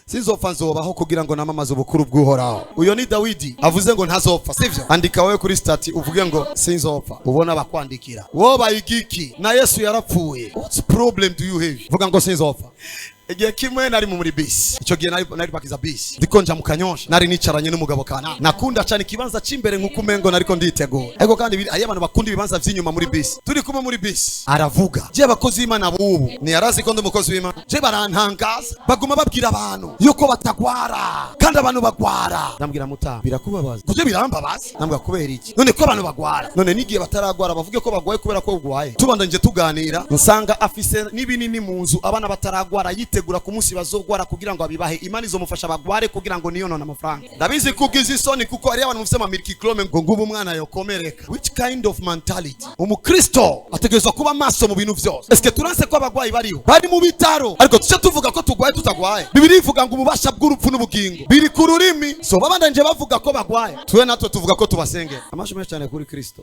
Sinzopfa nzobaho kugira ngo namamaze ubukuru bw'Uhoraho. Uyo ni Dawidi avuze ngo ntazopfa, sivyo? Andika wewe kuri stati uvuge ngo sinzopfa. Ubona bakwandikira. Wo bayigiki na Yesu yarapfuye. What problem do you have? Vuga ngo sinzopfa. Igihe kimwe nari muri bisi. Ico gihe nari pakiza bisi. Ndiko nja mu Kanyosha. Nari nicaranye n'umugabo kana. Nakunda cyane kibanza c'imbere nkuko umengo nariko nditegura. Ego kandi ayi abantu bakunda ibibanza vy'inyuma muri bisi. Turi kumwe muri bisi. Aravuga. Je abakozi b'Imana bubu. Ni yarazi ko ndi umukozi w'Imana. Je barantangaza. Baguma babwira abantu yuko batagwara. Kandi abantu bagwara. Ndambwira muta. Birakubabaza. Kuje birambabaza. Ndambwira kubera iki? None ko abantu bagwara. None nigiye bataragwara bavuge ko bagwaye kubera ko ugwaye. Tubandanje tuganira. Nsanga afise n'ibinini mu nzu abana bataragwara tegura ku munsi bazogwara kugira ngo abibahe Imana izomufasha bagware kugira ngo niyo nona amafaranga. Ndabizi kugize isoni kuko ari abantu mufise miliki kilome ngo ngubu umwana yokomereka. Which kind of mentality? Umukristo ategerezwa kuba maso mu bintu vyose. Eske turanse ko abagwayi bariho bari mu bitaro ariko tuce tuvuga ko tugwaye tutagwaye? Bibiri ivuga ngo ububasha bw'urupfu n'ubugingo biri ku rurimi, so babandanje bavuga ko bagwaye, tuwe natwe tuvuga ko tubasengera. Amasho menshi cyane kuri Kristo.